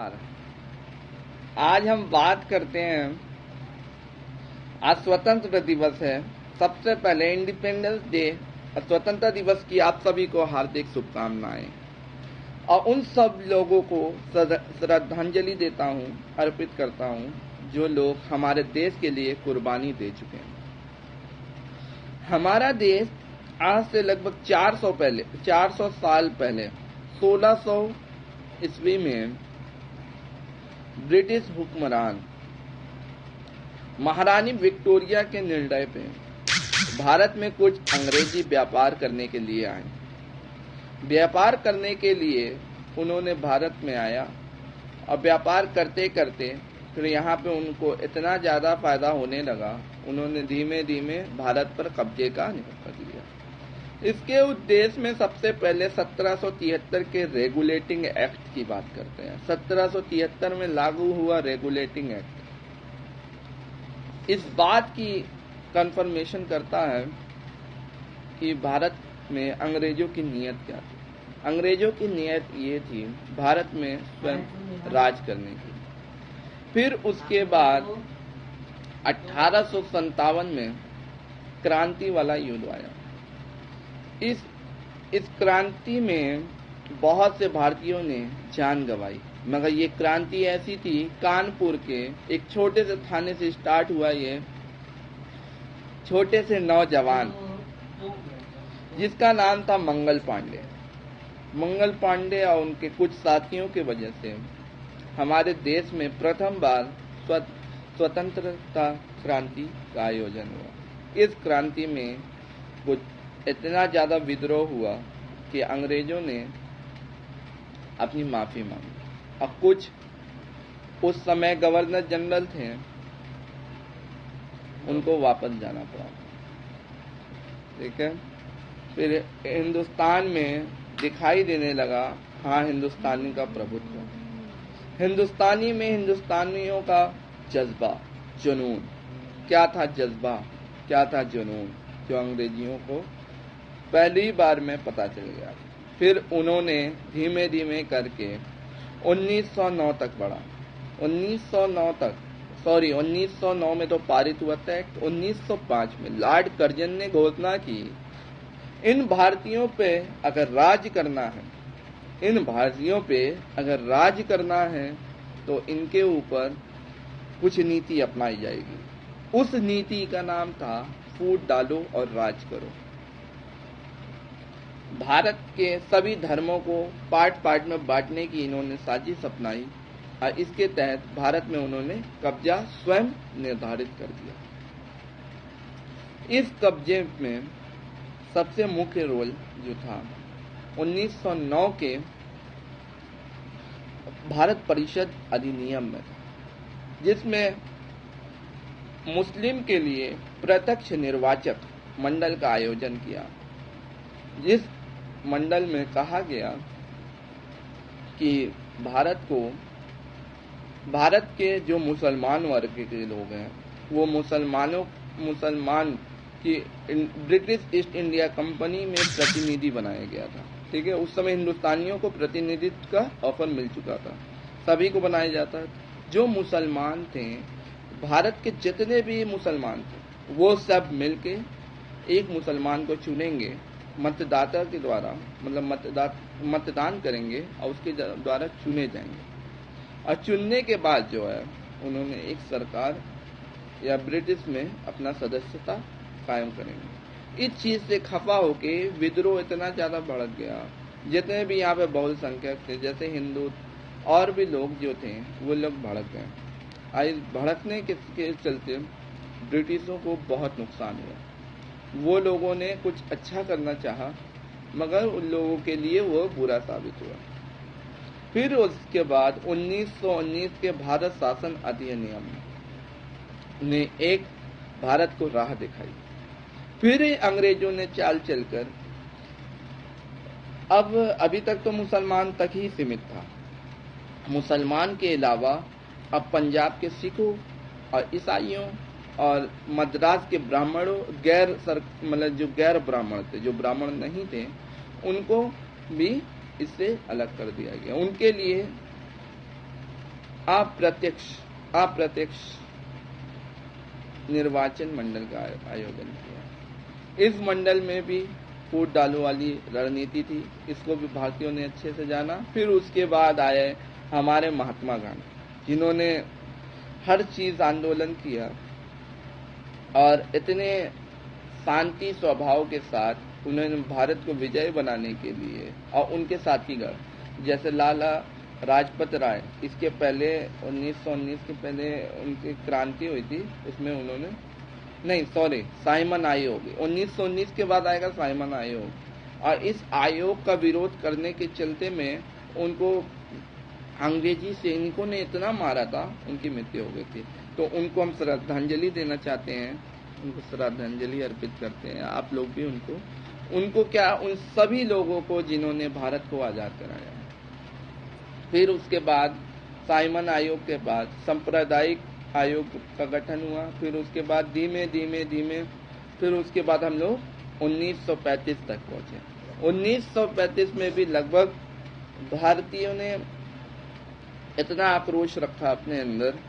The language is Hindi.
आज हम बात करते हैं, आज स्वतंत्र दिवस है। सबसे पहले इंडिपेंडेंस डे और स्वतंत्रता दिवस की आप सभी को हार्दिक शुभकामनाएं और उन सब लोगों को श्रद्धांजलि देता हूं, अर्पित करता हूं जो लोग हमारे देश के लिए कुर्बानी दे चुके हैं। हमारा देश आज से लगभग 400 साल पहले 1600 ईस्वी में ब्रिटिश हुक्मरान महारानी विक्टोरिया के निर्णय पे भारत में कुछ अंग्रेजी व्यापार करने के लिए आए। व्यापार करने के लिए उन्होंने भारत में आया और व्यापार करते करते फिर यहाँ पे उनको इतना ज़्यादा फायदा होने लगा, उन्होंने धीमे धीमे भारत पर कब्जे का कर लिया। इसके उद्देश्य में सबसे पहले 1773 के रेगुलेटिंग एक्ट की बात करते हैं। 1773 में लागू हुआ रेगुलेटिंग एक्ट इस बात की कंफर्मेशन करता है कि भारत में अंग्रेजों की नीयत क्या थी। अंग्रेजों की नीयत ये थी भारत में स्वयं राज करने की। फिर उसके बाद 1857 में क्रांति वाला युद्ध आया। इस क्रांति में बहुत से भारतीयों ने जान गंवाई, मगर ये क्रांति ऐसी थी, कानपुर के एक छोटे से थाने से स्टार्ट हुआ। ये छोटे से नौजवान जिसका नाम था मंगल पांडे। मंगल पांडे और उनके कुछ साथियों की वजह से हमारे देश में प्रथम बार स्वतंत्रता क्रांति का आयोजन हुआ। इस क्रांति में कुछ इतना ज्यादा विद्रोह हुआ कि अंग्रेजों ने अपनी माफी मांगी और कुछ उस समय गवर्नर जनरल थे, उनको वापस जाना पड़ा। ठीक है, फिर हिंदुस्तान में दिखाई देने लगा हाँ हिंदुस्तानी का प्रभुत्व। हिंदुस्तानी में हिंदुस्तानियों का जज्बा, जुनून क्या था, जज्बा क्या था, जुनून, जो अंग्रेजियों को पहली बार में पता चल गया। फिर उन्होंने धीमे धीमे करके 1909 तक बढ़ा। 1909 में तो पारित हुआ था एक्ट। 1905 में लॉर्ड कर्जन ने घोषणा की, इन भारतीयों पे अगर राज करना है, इन भारतीयों पे अगर राज करना है तो इनके ऊपर कुछ नीति अपनाई जाएगी। उस नीति का नाम था फूट डालो और राज करो। भारत के सभी धर्मों को पार्ट में बांटने की इन्होंने साजिश अपनाई और इसके तहत भारत में उन्होंने कब्जा स्वयं निर्धारित कर दिया। इस कब्जे में सबसे मुख्य रोल जो था 1909 के भारत परिषद अधिनियम में था, जिसमें मुस्लिम के लिए प्रत्यक्ष निर्वाचक मंडल का आयोजन किया। जिस मंडल में कहा गया कि भारत के जो मुसलमान वर्ग के लोग हैं वो मुसलमान की ब्रिटिश ईस्ट इंडिया कंपनी में प्रतिनिधि बनाया गया था। ठीक है, उस समय हिंदुस्तानियों को प्रतिनिधित्व का ऑफर मिल चुका था, सभी को बनाया जाता। जो मुसलमान थे, भारत के जितने भी मुसलमान थे, वो सब मिलके एक मुसलमान को चुनेंगे मतदाता के द्वारा, मतलब मतदान करेंगे और उसके द्वारा चुने जाएंगे। और चुनने के बाद जो है उन्होंने एक सरकार या ब्रिटिश में अपना सदस्यता कायम करेंगे। इस चीज से खफा होके विद्रोह इतना ज्यादा भड़क गया। जितने भी यहाँ पे बहुसंख्यक थे, जैसे हिंदू और भी लोग जो थे, वो लोग भड़क गए। इस भड़कने के चलते ब्रिटिशों को बहुत नुकसान हुआ। वो लोगों ने कुछ अच्छा करना चाहा, मगर उन लोगों के लिए वो बुरा साबित हुआ। फिर उसके बाद 1919 के भारत शासन अधिनियम ने एक भारत को राह दिखाई। फिर अंग्रेजों ने चाल चलकर, अब अभी तक तो मुसलमान तक ही सीमित था। मुसलमान के अलावा अब पंजाब के सिखों और ईसाइयों और मद्रास के ब्राह्मणों, मतलब जो गैर ब्राह्मण थे, जो ब्राह्मण नहीं थे, उनको भी इससे अलग कर दिया गया। उनके लिए अप्रत्यक्ष निर्वाचन मंडल का आयोजन किया। इस मंडल में भी फूट डालो वाली रणनीति थी, इसको भी भारतीयों ने अच्छे से जाना। फिर उसके बाद आए हमारे महात्मा गांधी, जिन्होंने हर चीज आंदोलन किया और इतने शांति स्वभाव के साथ उन्होंने भारत को विजय बनाने के लिए, और उनके साथीगण जैसे लाला लाजपत राय, इसके पहले 1919 के पहले उनकी क्रांति हुई थी, उसमें उन्होंने साइमन आयोग 1919 के बाद आएगा साइमन आयोग, और इस आयोग का विरोध करने के चलते में उनको अंग्रेजी सैनिकों ने इतना मारा था, उनकी मृत्यु हो गई थी। तो उनको हम श्रद्धांजलि देना चाहते हैं, उनको श्रद्धांजलि अर्पित करते हैं। आप लोग भी उनको क्या, उन सभी लोगों को जिन्होंने भारत को आजाद कराया। फिर उसके बाद साइमन आयोग के बाद सांप्रदायिक आयोग का गठन हुआ। फिर उसके बाद धीमे धीमे फिर उसके बाद हम लोग 1935 तक पहुंचे। 1935 में भी लगभग भारतीयों ने इतना आक्रोश रखा अपने अंदर